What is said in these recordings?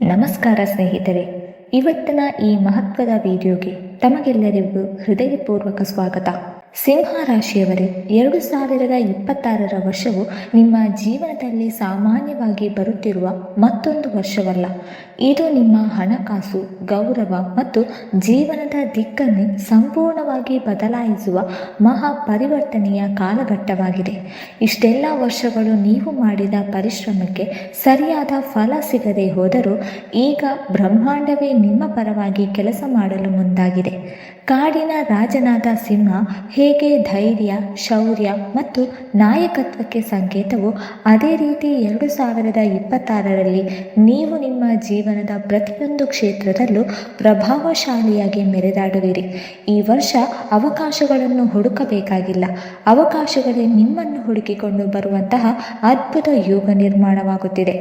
ನಮಸ್ಕಾರ ಸ್ನೇಹಿತರೆ, ಇವತ್ತಿನ ಈ ಮಹತ್ವದ ವಿಡಿಯೋಗೆ ತಮಗೆಲ್ಲರಿಗೂ ಹೃದಯಪೂರ್ವಕ ಸ್ವಾಗತ. ಸಿಂಹ ರಾಶಿಯವರೇ, 2026 ವರ್ಷವು ನಿಮ್ಮ ಜೀವನದಲ್ಲಿ ಸಾಮಾನ್ಯವಾಗಿ ಬರುತ್ತಿರುವ ಮತ್ತೊಂದು ವರ್ಷವಲ್ಲ. ಇದು ನಿಮ್ಮ ಹಣಕಾಸು, ಗೌರವ ಮತ್ತು ಜೀವನದ ದಿಕ್ಕನ್ನೇ ಸಂಪೂರ್ಣವಾಗಿ ಬದಲಾಯಿಸುವ ಮಹಾ ಪರಿವರ್ತನೆಯ ಕಾಲಘಟ್ಟವಾಗಿದೆ. ಇಷ್ಟೆಲ್ಲ ವರ್ಷಗಳು ನೀವು ಮಾಡಿದ ಪರಿಶ್ರಮಕ್ಕೆ ಸರಿಯಾದ ಫಲ ಸಿಗದೆ ಹೋದರೂ ಈಗ ಬ್ರಹ್ಮಾಂಡವೇ ನಿಮ್ಮ ಪರವಾಗಿ ಕೆಲಸ ಮಾಡಲು ಮುಂದಾಗಿದೆ. ಕಾಡಿನ ರಾಜನಾದ ಸಿಂಹ ಹೇಗೆ ಧೈರ್ಯ, ಶೌರ್ಯ ಮತ್ತು ನಾಯಕತ್ವಕ್ಕೆ ಸಂಕೇತವೋ ಅದೇ ರೀತಿ 2026ರಲ್ಲಿ ನೀವು ನಿಮ್ಮ ಜೀವನದ ಪ್ರತಿಯೊಂದು ಕ್ಷೇತ್ರದಲ್ಲೂ ಪ್ರಭಾವಶಾಲಿಯಾಗಿ ಮೆರೆದಾಡುವಿರಿ. ಈ ವರ್ಷ ಅವಕಾಶಗಳನ್ನು ಹುಡುಕಬೇಕಾಗಿಲ್ಲ, ಅವಕಾಶಗಳೇ ನಿಮ್ಮನ್ನು ಹುಡುಕಿಕೊಂಡು ಬರುವಂತಹ ಅದ್ಭುತ ಯೋಗ ನಿರ್ಮಾಣವಾಗುತ್ತಿದೆ.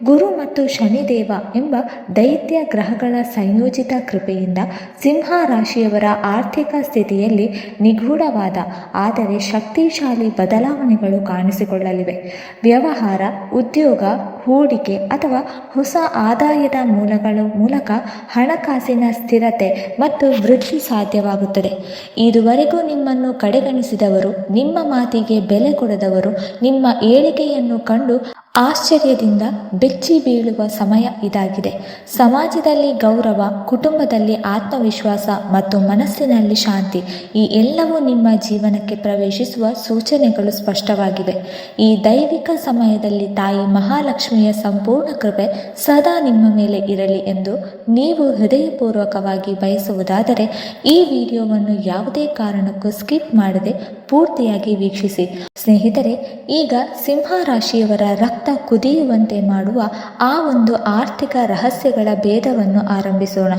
ಗುರು ಮತ್ತು ಶನಿದೇವ ಎಂಬ ದೈತ್ಯ ಗ್ರಹಗಳ ಸಂಯೋಜಿತ ಕೃಪೆಯಿಂದ ಸಿಂಹ ರಾಶಿಯವರ ಆರ್ಥಿಕ ಸ್ಥಿತಿಯಲ್ಲಿ ನಿಗೂಢವಾದ ಆದರೆ ಶಕ್ತಿಶಾಲಿ ಬದಲಾವಣೆಗಳು ಕಾಣಿಸಿಕೊಳ್ಳಲಿವೆ. ವ್ಯವಹಾರ, ಉದ್ಯೋಗ, ಹೂಡಿಕೆ ಅಥವಾ ಹೊಸ ಆದಾಯದ ಮೂಲಗಳ ಮೂಲಕ ಹಣಕಾಸಿನ ಸ್ಥಿರತೆ ಮತ್ತು ವೃದ್ಧಿ ಸಾಧ್ಯವಾಗುತ್ತದೆ. ಇದುವರೆಗೂ ನಿಮ್ಮನ್ನು ಕಡೆಗಣಿಸಿದವರು, ನಿಮ್ಮ ಮಾತಿಗೆ ಬೆಲೆ ಕೊಡದವರು ನಿಮ್ಮ ಏಳಿಗೆಯನ್ನು ಕಂಡು ಆಶ್ಚರ್ಯದಿಂದ ಬೆಚ್ಚಿ ಬೀಳುವ ಸಮಯ ಇದಾಗಿದೆ. ಸಮಾಜದಲ್ಲಿ ಗೌರವ, ಕುಟುಂಬದಲ್ಲಿ ಆತ್ಮವಿಶ್ವಾಸ ಮತ್ತು ಮನಸ್ಸಿನಲ್ಲಿ ಶಾಂತಿ, ಈ ಎಲ್ಲವೂ ನಿಮ್ಮ ಜೀವನಕ್ಕೆ ಪ್ರವೇಶಿಸುವ ಸೂಚನೆಗಳು ಸ್ಪಷ್ಟವಾಗಿವೆ. ಈ ದೈವಿಕ ಸಮಯದಲ್ಲಿ ತಾಯಿ ಮಹಾಲಕ್ಷ್ಮಿಯ ಸಂಪೂರ್ಣ ಕೃಪೆ ಸದಾ ನಿಮ್ಮ ಮೇಲೆ ಇರಲಿ ಎಂದು ನೀವು ಹೃದಯಪೂರ್ವಕವಾಗಿ ಬಯಸುವುದಾದರೆ ಈ ವಿಡಿಯೋವನ್ನು ಯಾವುದೇ ಕಾರಣಕ್ಕೂ ಸ್ಕಿಪ್ ಮಾಡದೆ ಪೂರ್ತಿಯಾಗಿ ವೀಕ್ಷಿಸಿ. ಸ್ನೇಹಿತರೆ, ಈಗ ಸಿಂಹ ರಾಶಿಯವರ ರಕ್ತ ಕುದಿಯುವಂತೆ ಮಾಡುವ ಆ ಒಂದು ಆರ್ಥಿಕ ರಹಸ್ಯಗಳ ಭೇದವನ್ನು ಆರಂಭಿಸೋಣ.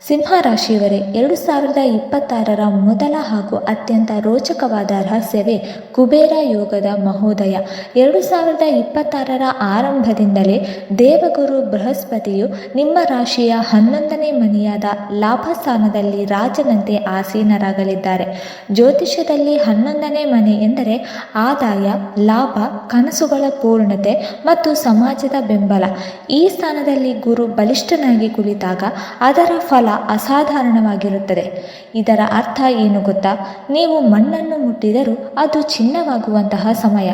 ಸಿಂಹ ರಾಶಿಯವರೇ, 2026 ಮೊದಲ ಹಾಗೂ ಅತ್ಯಂತ ರೋಚಕವಾದ ರಹಸ್ಯವೇ ಕುಬೇರ ಯೋಗದ ಮಹೋದಯ. 2026 ಆರಂಭದಿಂದಲೇ ದೇವಗುರು ಬೃಹಸ್ಪತಿಯು ನಿಮ್ಮ ರಾಶಿಯ 11ನೇ ಮನೆಯಾದ ಲಾಭಸ್ಥಾನದಲ್ಲಿ ರಾಜನಂತೆ ಆಸೀನರಾಗಲಿದ್ದಾರೆ. ಜ್ಯೋತಿಷ್ಯದಲ್ಲಿ 11ನೇ ಮನೆ ಎಂದರೆ ಆದಾಯ, ಲಾಭ, ಕನಸುಗಳ ಪೂರ್ಣತೆ ಮತ್ತು ಸಮಾಜದ ಬೆಂಬಲ. ಈ ಸ್ಥಾನದಲ್ಲಿ ಗುರು ಬಲಿಷ್ಠನಾಗಿ ಕುಳಿತಾಗ ಅದರ ಫಲ ಅಸಾಧಾರಣವಾಗಿರುತ್ತದೆ. ಇದರ ಅರ್ಥ ಏನು ಗೊತ್ತಾ? ನೀವು ಮಣ್ಣನ್ನು ಮುಟ್ಟಿದರೂ ಅದು ಚಿನ್ನವಾಗುವಂತಹ ಸಮಯ.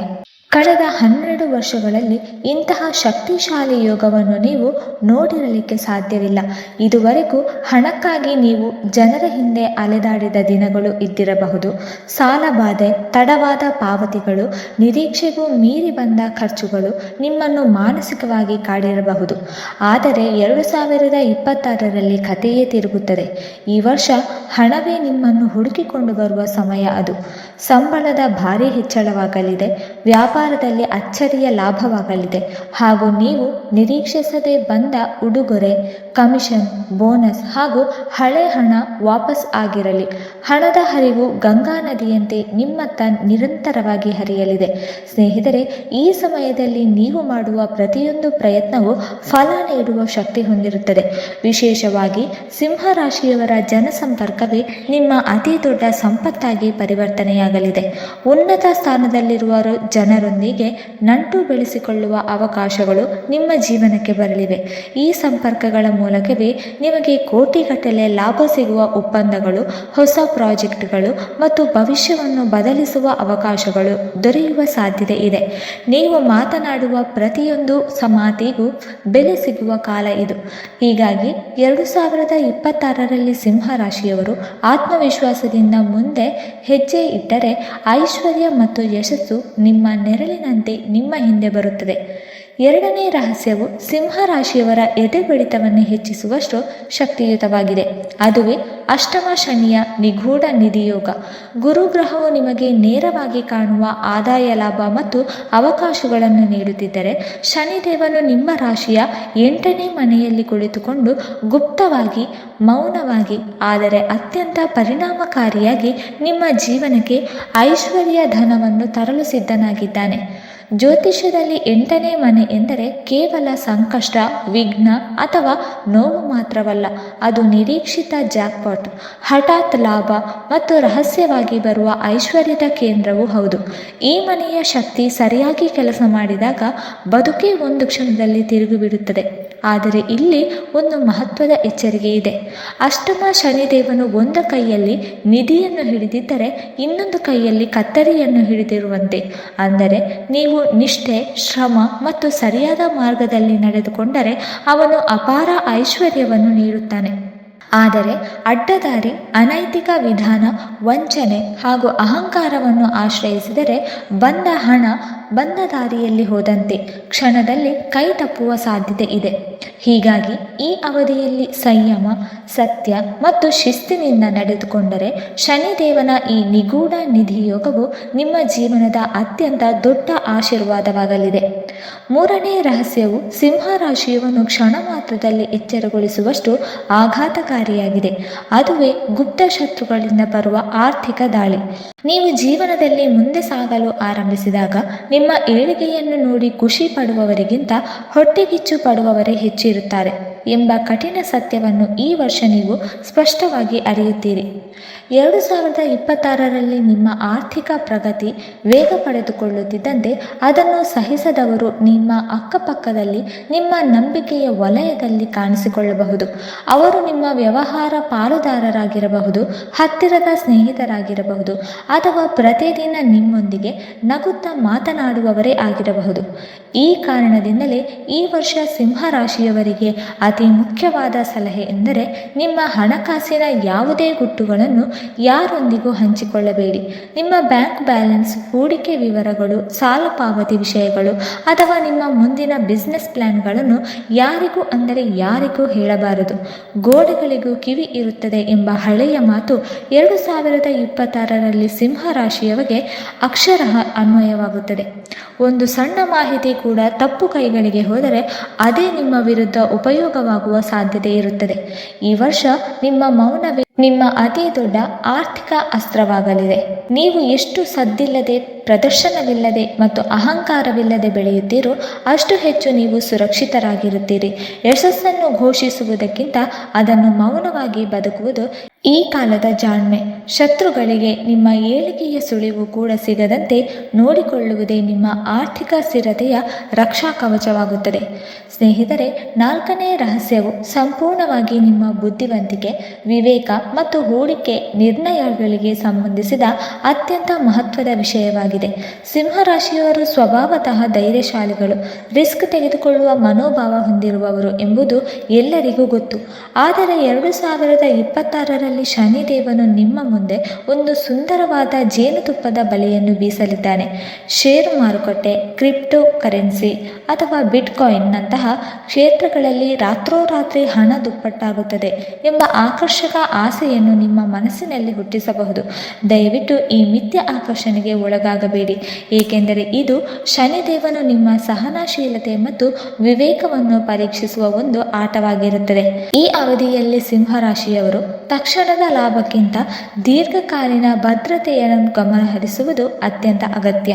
ಕಳೆದ 12 ವರ್ಷಗಳಲ್ಲಿ ಇಂತಹ ಶಕ್ತಿಶಾಲಿ ಯೋಗವನ್ನು ನೀವು ನೋಡಿರಲಿಕ್ಕೆ ಸಾಧ್ಯವಿಲ್ಲ. ಇದುವರೆಗೂ ಹಣಕ್ಕಾಗಿ ನೀವು ಜನರ ಹಿಂದೆ ಅಲೆದಾಡಿದ ದಿನಗಳು ಇದ್ದಿರಬಹುದು. ಸಾಲಬಾಧೆ, ತಡವಾದ ಪಾವತಿಗಳು, ನಿರೀಕ್ಷೆಗೂ ಮೀರಿ ಬಂದ ಖರ್ಚುಗಳು ನಿಮ್ಮನ್ನು ಮಾನಸಿಕವಾಗಿ ಕಾಡಿರಬಹುದು. ಆದರೆ 2026ರಲ್ಲಿ ಕಥೆಯೇ ತಿರುಗುತ್ತದೆ. ಈ ವರ್ಷ ಹಣವೇ ನಿಮ್ಮನ್ನು ಹುಡುಕಿಕೊಂಡು ಬರುವ ಸಮಯ ಅದು. ಸಂಬಳದ ಭಾರಿ ಹೆಚ್ಚಳವಾಗಲಿದೆ, ವ್ಯಾಪಾರದಲ್ಲಿ ಅಚ್ಚರಿಯ ಲಾಭವಾಗಲಿದೆ ಹಾಗೂ ನೀವು ನಿರೀಕ್ಷಿಸದೆ ಬಂದ ಉಡುಗೊರೆ, ಕಮಿಷನ್, ಬೋನಸ್ ಹಾಗೂ ಹಳೆ ಹಣ ವಾಪಸ್ ಆಗಿರಲಿ. ಹಣದ ಹರಿವು ಗಂಗಾ ನದಿಯಂತೆ ನಿಮ್ಮತ್ತ ನಿರಂತರವಾಗಿ ಹರಿಯಲಿದೆ. ಸ್ನೇಹಿತರೆ, ಈ ಸಮಯದಲ್ಲಿ ನೀವು ಮಾಡುವ ಪ್ರತಿಯೊಂದು ಪ್ರಯತ್ನವೂ ಫಲ ನೀಡುವ ಶಕ್ತಿ ಹೊಂದಿರುತ್ತದೆ. ವಿಶೇಷವಾಗಿ ಸಿಂಹ ರಾಶಿಯವರ ಜನಸಂಪರ್ಕವೇ ನಿಮ್ಮ ಅತಿ ದೊಡ್ಡ ಸಂಪತ್ತಾಗಿ ಪರಿವರ್ತನೆಯಾಗಲಿದೆ. ಉನ್ನತ ಸ್ಥಾನದಲ್ಲಿರುವ ಜನರೊಂದಿಗೆ ನಂಟು ಬೆಳೆಸಿಕೊಳ್ಳುವ ಅವಕಾಶಗಳು ನಿಮ್ಮ ಜೀವನಕ್ಕೆ ಬರಲಿವೆ. ಈ ಸಂಪರ್ಕಗಳ ಮೂಲಕವೇ ನಿಮಗೆ ಕೋಟಿಗಟ್ಟಲೆ ಲಾಭ ಸಿಗುವ ಒಪ್ಪಂದಗಳು, ಹೊಸ ಪ್ರಾಜೆಕ್ಟ್ಗಳು ಮತ್ತು ಭವಿಷ್ಯವನ್ನು ಬದಲಿಸುವ ಅವಕಾಶಗಳು ದೊರೆಯುವ ಸಾಧ್ಯತೆ ಇದೆ. ನೀವು ಮಾತನಾಡುವ ಪ್ರತಿಯೊಂದು ಮಾತಿಗೂ ಬೆಲೆ ಸಿಗುವ ಕಾಲ ಇದು. ಹೀಗಾಗಿ 2026ರಲ್ಲಿ ಸಿಂಹ ರಾಶಿಯವರು ಆತ್ಮವಿಶ್ವಾಸದಿಂದ ಮುಂದೆ ಹೆಜ್ಜೆ ಇಟ್ಟರೆ ಐಶ್ವರ್ಯ ಮತ್ತು ಯಶಸ್ಸು ನಿಮ್ಮ ನೆರಳಿನಂತೆ ನಿಮ್ಮ ಹಿಂದೆ ಬರುತ್ತದೆ. ಎರಡನೇ ರಹಸ್ಯವು ಸಿಂಹ ರಾಶಿಯವರ ಎದೆ ಬಡಿತವನ್ನು ಹೆಚ್ಚಿಸುವಷ್ಟು ಶಕ್ತಿಯುತವಾಗಿದೆ. ಅದುವೇ ಅಷ್ಟಮ ಶನಿಯ ನಿಗೂಢ ನಿಧಿಯೋಗ. ಗುರುಗ್ರಹವು ನಿಮಗೆ ನೇರವಾಗಿ ಕಾಣುವ ಆದಾಯ, ಲಾಭ ಮತ್ತು ಅವಕಾಶಗಳನ್ನು ನೀಡುತ್ತಿದ್ದರೆ, ಶನಿದೇವನು ನಿಮ್ಮ ರಾಶಿಯ 8ನೇ ಮನೆಯಲ್ಲಿ ಕುಳಿತುಕೊಂಡು ಗುಪ್ತವಾಗಿ, ಮೌನವಾಗಿ ಆದರೆ ಅತ್ಯಂತ ಪರಿಣಾಮಕಾರಿಯಾಗಿ ನಿಮ್ಮ ಜೀವನಕ್ಕೆ ಐಶ್ವರ್ಯ ಧನವನ್ನು ತರಲು ಸಿದ್ಧನಾಗಿದ್ದಾನೆ. ಜ್ಯೋತಿಷ್ಯದಲ್ಲಿ 8ನೇ ಮನೆ ಎಂದರೆ ಕೇವಲ ಸಂಕಷ್ಟ, ವಿಘ್ನ ಅಥವಾ ನೋವು ಮಾತ್ರವಲ್ಲ. ಅದು ನಿರೀಕ್ಷಿತ ಜಾಕ್ಪಾಟ್, ಹಠಾತ್ ಲಾಭ ಮತ್ತು ರಹಸ್ಯವಾಗಿ ಬರುವ ಐಶ್ವರ್ಯದ ಕೇಂದ್ರವೂ ಹೌದು. ಈ ಮನೆಯ ಶಕ್ತಿ ಸರಿಯಾಗಿ ಕೆಲಸ ಮಾಡಿದಾಗ ಬದುಕೇ ಒಂದು ಕ್ಷಣದಲ್ಲಿ ತಿರುಗಿಬಿಡುತ್ತದೆ. ಆದರೆ ಇಲ್ಲಿ ಒಂದು ಮಹತ್ವದ ಎಚ್ಚರಿಕೆ ಇದೆ. ಅಷ್ಟಮ ಶನಿದೇವನು ಒಂದು ಕೈಯಲ್ಲಿ ನಿಧಿಯನ್ನು ಹಿಡಿದಿದ್ದರೆ ಇನ್ನೊಂದು ಕೈಯಲ್ಲಿ ಕತ್ತರಿಯನ್ನು ಹಿಡಿದಿರುವಂತೆ. ಅಂದರೆ ನೀವು ನಿಷ್ಠೆ, ಶ್ರಮ ಮತ್ತು ಸರಿಯಾದ ಮಾರ್ಗದಲ್ಲಿ ನಡೆದುಕೊಂಡರೆ ಅವನು ಅಪಾರ ಐಶ್ವರ್ಯವನ್ನು ನೀಡುತ್ತಾನೆ. ಆದರೆ ಅಡ್ಡದಾರಿ, ಅನೈತಿಕ ವಿಧಾನ, ವಂಚನೆ ಹಾಗೂ ಅಹಂಕಾರವನ್ನು ಆಶ್ರಯಿಸಿದರೆ ಬಂದ ಹಣ ಬಂದ ದಾರಿಯಲ್ಲಿ ಹೋದಂತೆ ಕ್ಷಣದಲ್ಲಿ ಕೈ ತಪ್ಪುವ ಸಾಧ್ಯತೆ ಇದೆ. ಹೀಗಾಗಿ ಈ ಅವಧಿಯಲ್ಲಿ ಸಂಯಮ, ಸತ್ಯ ಮತ್ತು ಶಿಸ್ತಿನಿಂದ ನಡೆದುಕೊಂಡರೆ ಶನಿದೇವನ ಈ ನಿಗೂಢ ನಿಧಿಯೋಗವು ನಿಮ್ಮ ಜೀವನದ ಅತ್ಯಂತ ದೊಡ್ಡ ಆಶೀರ್ವಾದವಾಗಲಿದೆ. ಮೂರನೇ ರಹಸ್ಯವು ಸಿಂಹ ರಾಶಿಯನ್ನು ಕ್ಷಣ ಮಾತ್ರದಲ್ಲಿ ಎಚ್ಚರಗೊಳಿಸುವಷ್ಟು ಆಘಾತಕಾರಿಯಾಗಿದೆ. ಅದುವೇ ಗುಪ್ತ ಶತ್ರುಗಳಿಂದ ಬರುವ ಆರ್ಥಿಕ ದಾಳಿ. ನೀವು ಜೀವನದಲ್ಲಿ ಮುಂದೆ ಸಾಗಲು ಆರಂಭಿಸಿದಾಗ ನಿಮ್ಮ ಏಳಿಗೆಯನ್ನು ನೋಡಿ ಖುಷಿ ಪಡುವವರಿಗಿಂತ ಹೊಟ್ಟೆಕಿಚ್ಚು ಪಡುವವರೇ ಹೆಚ್ಚಿರುತ್ತಾರೆ ಎಂಬ ಕಠಿಣ ಸತ್ಯವನ್ನು ಈ ವರ್ಷ ನೀವು ಸ್ಪಷ್ಟವಾಗಿ ಅರಿಯುತ್ತೀರಿ. 2026ರಲ್ಲಿ ನಿಮ್ಮ ಆರ್ಥಿಕ ಪ್ರಗತಿ ವೇಗ ಪಡೆದುಕೊಳ್ಳುತ್ತಿದ್ದಂತೆ ಅದನ್ನು ಸಹಿಸದವರು ನಿಮ್ಮ ಅಕ್ಕಪಕ್ಕದಲ್ಲಿ, ನಿಮ್ಮ ನಂಬಿಕೆಯ ವಲಯದಲ್ಲಿ ಕಾಣಿಸಿಕೊಳ್ಳಬಹುದು. ಅವರು ನಿಮ್ಮ ವ್ಯವಹಾರ ಪಾಲುದಾರರಾಗಿರಬಹುದು, ಹತ್ತಿರದ ಸ್ನೇಹಿತರಾಗಿರಬಹುದು, ಅಥವಾ ಪ್ರತಿದಿನ ನಿಮ್ಮೊಂದಿಗೆ ನಗುತ್ತಾ ಮಾತನಾಡುವವರೇ ಆಗಿರಬಹುದು. ಈ ಕಾರಣದಿಂದಲೇ ಈ ವರ್ಷ ಸಿಂಹ ರಾಶಿಯವರಿಗೆ ಅತಿ ಮುಖ್ಯವಾದ ಸಲಹೆ ಎಂದರೆ ನಿಮ್ಮ ಹಣಕಾಸಿನ ಯಾವುದೇ ಗುಟ್ಟುಗಳನ್ನು ಯಾರೊಂದಿಗೂ ಹಂಚಿಕೊಳ್ಳಬೇಡಿ. ನಿಮ್ಮ ಬ್ಯಾಂಕ್ ಬ್ಯಾಲೆನ್ಸ್, ಹೂಡಿಕೆ ವಿವರಗಳು, ಸಾಲ ಪಾವತಿ ವಿಷಯಗಳು ಅಥವಾ ನಿಮ್ಮ ಮುಂದಿನ ಬಿಸ್ನೆಸ್ ಪ್ಲಾನ್ಗಳನ್ನು ಯಾರಿಗೂ ಹೇಳಬಾರದು. ಗೋಡೆಗಳಿಗೂ ಕಿವಿ ಇರುತ್ತದೆ ಎಂಬ ಹಳೆಯ ಮಾತು 2026ರಲ್ಲಿ ಸಿಂಹ ರಾಶಿಯವರಿಗೆ ಅಕ್ಷರಶಃ ಅನ್ವಯವಾಗುತ್ತದೆ. ಒಂದು ಸಣ್ಣ ಮಾಹಿತಿ ಕೂಡ ತಪ್ಪು ಕೈಗಳಿಗೆ ಹೋದರೆ ಅದೇ ನಿಮ್ಮ ವಿರುದ್ಧ ಉಪಯೋಗವಾಗುವ ಸಾಧ್ಯತೆ ಇರುತ್ತದೆ. ಈ ವರ್ಷ ನಿಮ್ಮ ಮೌನವೇ ನಿಮ್ಮ ಅತಿ ದೊಡ್ಡ ಆರ್ಥಿಕ ಅಸ್ತ್ರವಾಗಲಿದೆ. ನೀವು ಎಷ್ಟು ಸದ್ದಿಲ್ಲದೆ, ಪ್ರದರ್ಶನವಿಲ್ಲದೆ ಮತ್ತು ಅಹಂಕಾರವಿಲ್ಲದೆ ಬೆಳೆಯುತ್ತೀರೋ ಅಷ್ಟು ಹೆಚ್ಚು ನೀವು ಸುರಕ್ಷಿತರಾಗಿರುತ್ತೀರಿ. ಯಶಸ್ಸನ್ನು ಘೋಷಿಸುವುದಕ್ಕಿಂತ ಅದನ್ನು ಮೌನವಾಗಿ ಬದುಕುವುದು ಈ ಕಾಲದ ಜಾಣ್ಮೆ. ಶತ್ರುಗಳಿಗೆ ನಿಮ್ಮ ಏಳಿಗೆಯ ಸುಳಿವು ಕೂಡ ಸಿಗದಂತೆ ನೋಡಿಕೊಳ್ಳುವುದೇ ನಿಮ್ಮ ಆರ್ಥಿಕ ಸ್ಥಿರತೆಯ ರಕ್ಷಾ ಕವಚವಾಗುತ್ತದೆ. ಸ್ನೇಹಿತರೆ, 4ನೇ ರಹಸ್ಯವು ಸಂಪೂರ್ಣವಾಗಿ ನಿಮ್ಮ ಬುದ್ಧಿವಂತಿಕೆ, ವಿವೇಕ ಮತ್ತು ಹೂಡಿಕೆ ನಿರ್ಣಯಗಳಿಗೆ ಸಂಬಂಧಿಸಿದ ಅತ್ಯಂತ ಮಹತ್ವದ ವಿಷಯವಾಗಿದೆ. ಸಿಂಹರಾಶಿಯವರು ಸ್ವಭಾವತಃ ಧೈರ್ಯಶಾಲಿಗಳು, ರಿಸ್ಕ್ ತೆಗೆದುಕೊಳ್ಳುವ ಮನೋಭಾವ ಹೊಂದಿರುವವರು ಎಂಬುದು ಎಲ್ಲರಿಗೂ ಗೊತ್ತು. ಆದರೆ 2026ರಲ್ಲಿ ಶನಿದೇವನು ನಿಮ್ಮ ಮುಂದೆ ಒಂದು ಸುಂದರವಾದ ಜೇನುತುಪ್ಪದ ಬಲೆಯನ್ನು ಬೀಸಲಿದ್ದಾನೆ. ಷೇರು ಮಾರುಕಟ್ಟೆ, ಕ್ರಿಪ್ಟೋ ಕರೆನ್ಸಿ ಅಥವಾ ಬಿಟ್ಕಾಯಿನ್ನಂತಹ ಕ್ಷೇತ್ರಗಳಲ್ಲಿ ರಾತ್ರೋರಾತ್ರಿ ಹಣ ದುಪ್ಪಟ್ಟಾಗುತ್ತದೆ ಎಂಬ ಆಕರ್ಷಕ ಆಸೆಯನ್ನು ನಿಮ್ಮ ಮನಸ್ಸಿನಲ್ಲಿ ಹುಟ್ಟಿಸಬಹುದು. ದಯವಿಟ್ಟು ಈ ಮಿಥ್ಯ ಆಕರ್ಷಣೆಗೆ ಒಳಗಾಗಬೇಡಿ, ಏಕೆಂದರೆ ಇದು ಶನಿದೇವನು ನಿಮ್ಮ ಸಹನಶೀಲತೆ ಮತ್ತು ವಿವೇಕವನ್ನು ಪರೀಕ್ಷಿಸುವ ಒಂದು ಆಟವಾಗಿರುತ್ತದೆ. ಈ ಅವಧಿಯಲ್ಲಿ ಸಿಂಹರಾಶಿಯವರು ತಕ್ಷಣದ ಲಾಭಕ್ಕಿಂತ ದೀರ್ಘಕಾಲೀನ ಭದ್ರತೆಯನ್ನು ಗಮನಹರಿಸುವುದು ಅತ್ಯಂತ ಅಗತ್ಯ.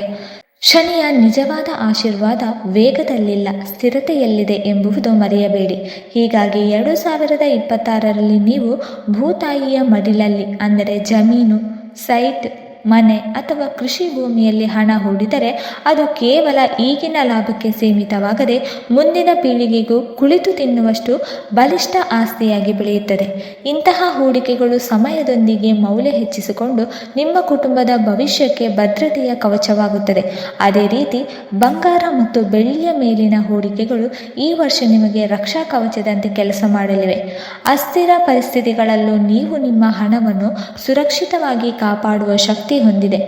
ಶನಿಯ ನಿಜವಾದ ಆಶೀರ್ವಾದ ವೇಗದಲ್ಲಿಲ್ಲ, ಸ್ಥಿರತೆಯಲ್ಲಿದೆ ಎಂಬುದು ಮರೆಯಬೇಡಿ. ಹೀಗಾಗಿ 2026ರಲ್ಲಿ ನೀವು ಭೂತಾಯಿಯ ಮಡಿಲಲ್ಲಿ, ಅಂದರೆ ಜಮೀನು, ಸೈಟ್, ಮನೆ ಅಥವಾ ಕೃಷಿ ಭೂಮಿಯಲ್ಲಿ ಹಣ ಹೂಡಿದರೆ ಅದು ಕೇವಲ ಈಗಿನ ಲಾಭಕ್ಕೆ ಸೀಮಿತವಾಗದೆ ಮುಂದಿನ ಪೀಳಿಗೆಗೂ ಕುಳಿತು ತಿನ್ನುವಷ್ಟು ಬಲಿಷ್ಠ ಆಸ್ತಿಯಾಗಿ ಬೆಳೆಯುತ್ತದೆ. ಇಂತಹ ಹೂಡಿಕೆಗಳು ಸಮಯದೊಂದಿಗೆ ಮೌಲ್ಯ ಹೆಚ್ಚಿಸಿಕೊಂಡು ನಿಮ್ಮ ಕುಟುಂಬದ ಭವಿಷ್ಯಕ್ಕೆ ಭದ್ರತೆಯ ಕವಚವಾಗುತ್ತದೆ. ಅದೇ ರೀತಿ ಬಂಗಾರ ಮತ್ತು ಬೆಳ್ಳಿಯ ಮೇಲಿನ ಹೂಡಿಕೆಗಳು ಈ ವರ್ಷ ನಿಮಗೆ ರಕ್ಷಾ ಕವಚದಂತೆ ಕೆಲಸ ಮಾಡಲಿವೆ. ಅಸ್ಥಿರ ಪರಿಸ್ಥಿತಿಗಳಲ್ಲೂ ನೀವು ನಿಮ್ಮ ಹಣವನ್ನು ಸುರಕ್ಷಿತವಾಗಿ ಕಾಪಾಡುವ ಶಕ್ತಿ ಹೊಂದಿದೆ.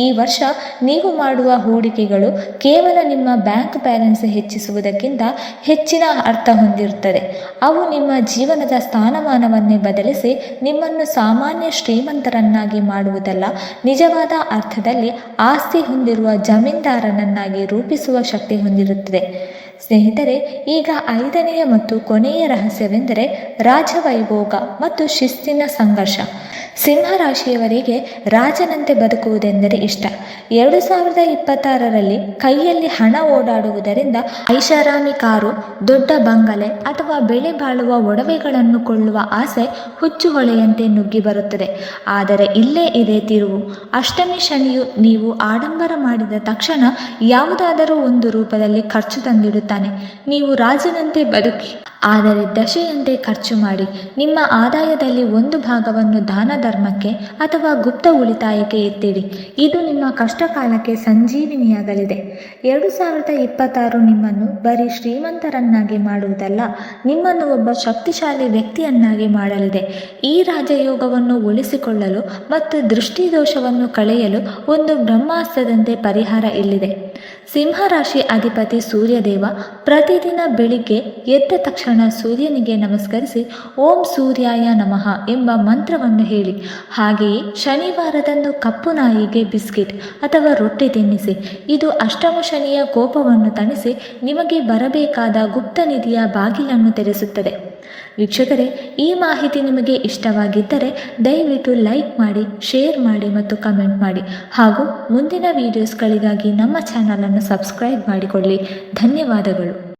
ಈ ವರ್ಷ ನೀವು ಮಾಡುವ ಹೂಡಿಕೆಗಳು ಕೇವಲ ನಿಮ್ಮ ಬ್ಯಾಂಕ್ ಬ್ಯಾಲೆನ್ಸ್ ಹೆಚ್ಚಿಸುವುದಕ್ಕಿಂತ ಹೆಚ್ಚಿನ ಅರ್ಥ ಹೊಂದಿರುತ್ತದೆ. ಅವು ನಿಮ್ಮ ಜೀವನದ ಸ್ಥಾನಮಾನವನ್ನೇ ಬದಲಿಸಿ ನಿಮ್ಮನ್ನು ಸಾಮಾನ್ಯ ಶ್ರೀಮಂತರನ್ನಾಗಿ ಮಾಡುವುದಲ್ಲ, ನಿಜವಾದ ಅರ್ಥದಲ್ಲಿ ಆಸ್ತಿ ಹೊಂದಿರುವ ಜಮೀನ್ದಾರನನ್ನಾಗಿ ರೂಪಿಸುವ ಶಕ್ತಿ ಹೊಂದಿರುತ್ತದೆ. ಸ್ನೇಹಿತರೆ, ಈಗ 5ನೆಯ ಮತ್ತು ಕೊನೆಯ ರಹಸ್ಯವೆಂದರೆ ರಾಜವೈಭೋಗ ಮತ್ತು ಶಿಸ್ತಿನ ಸಂಘರ್ಷ. ಸಿಂಹರಾಶಿಯವರಿಗೆ ರಾಜನಂತೆ ಬದುಕುವುದೆಂದರೆ ಇಷ್ಟ. 2026ರಲ್ಲಿ ಕೈಯಲ್ಲಿ ಹಣ ಓಡಾಡುವುದರಿಂದ ಐಷಾರಾಮಿ ಕಾರು, ದೊಡ್ಡ ಬಂಗಲೆ ಅಥವಾ ಬೆಲೆ ಬಾಳುವ ಒಡವೆಗಳನ್ನು ಕೊಳ್ಳುವ ಆಸೆ ಹುಚ್ಚು ಹೊಳೆಯಂತೆ ನುಗ್ಗಿ ಬರುತ್ತದೆ. ಆದರೆ ಇಲ್ಲೇ ಇದೆ ತಿರುವು. ಅಷ್ಟಮಿ ಶನಿಯು ನೀವು ಆಡಂಬರ ಮಾಡಿದ ತಕ್ಷಣ ಯಾವುದಾದರೂ ಒಂದು ರೂಪದಲ್ಲಿ ಖರ್ಚು ತಂದಿಡುತ್ತಾನೆ. ನೀವು ರಾಜನಂತೆ ಬದುಕಿ, ಆದರೆ ದಶೆಯಂತೆ ಖರ್ಚು ಮಾಡಿ. ನಿಮ್ಮ ಆದಾಯದಲ್ಲಿ ಒಂದು ಭಾಗವನ್ನು ದಾನ ಧರ್ಮಕ್ಕೆ ಅಥವಾ ಗುಪ್ತ ಉಳಿತಾಯಕ್ಕೆ ಎತ್ತಿಡಿ. ಇದು ನಿಮ್ಮ ಕಷ್ಟಕಾಲಕ್ಕೆ ಸಂಜೀವಿನಿಯಾಗಲಿದೆ. 2026 ನಿಮ್ಮನ್ನು ಬರೀ ಶ್ರೀಮಂತರನ್ನಾಗಿ ಮಾಡುವುದಲ್ಲ, ನಿಮ್ಮನ್ನು ಒಬ್ಬ ಶಕ್ತಿಶಾಲಿ ವ್ಯಕ್ತಿಯನ್ನಾಗಿ ಮಾಡಲಿದೆ. ಈ ರಾಜಯೋಗವನ್ನು ಉಳಿಸಿಕೊಳ್ಳಲು ಮತ್ತು ದೃಷ್ಟಿದೋಷವನ್ನು ಕಳೆಯಲು ಒಂದು ಬ್ರಹ್ಮಾಸ್ತ್ರದಂತೆ ಪರಿಹಾರ ಇಲ್ಲಿದೆ. ಸಿಂಹರಾಶಿ ಅಧಿಪತಿ ಸೂರ್ಯದೇವ. ಪ್ರತಿದಿನ ಬೆಳಿಗ್ಗೆ ಎದ್ದ ತಕ್ಷಣ ಸೂರ್ಯನಿಗೆ ನಮಸ್ಕರಿಸಿ ಓಂ ಸೂರ್ಯಾಯ ನಮಃ ಎಂಬ ಮಂತ್ರವನ್ನು ಹೇಳಿ. ಹಾಗೆಯೇ ಶನಿವಾರದಂದು ಕಪ್ಪು ನಾಯಿಗೆ ಬಿಸ್ಕೆಟ್ ಅಥವಾ ರೊಟ್ಟಿ ತಿನ್ನಿಸಿ. ಇದು ಅಷ್ಟಮ ಶನಿಯ ಕೋಪವನ್ನು ತಣಿಸಿ ನಿಮಗೆ ಬರಬೇಕಾದ ಗುಪ್ತ ನಿಧಿಯ ಬಾಗಿಲನ್ನು ತೆರೆಸುತ್ತದೆ. ವೀಕ್ಷಕರೇ, ಈ ಮಾಹಿತಿ ನಿಮಗೆ ಇಷ್ಟವಾಗಿದ್ದರೆ ದಯವಿಟ್ಟು ಲೈಕ್ ಮಾಡಿ, ಶೇರ್ ಮಾಡಿ ಮತ್ತು ಕಮೆಂಟ್ ಮಾಡಿ. ಹಾಗೂ ಮುಂದಿನ ವಿಡಿಯೋಸ್ಗಳಿಗಾಗಿ ನಮ್ಮ ಚಾನಲನ್ನು ಸಬ್ಸ್ಕ್ರೈಬ್ ಮಾಡಿಕೊಳ್ಳಿ. ಧನ್ಯವಾದಗಳು.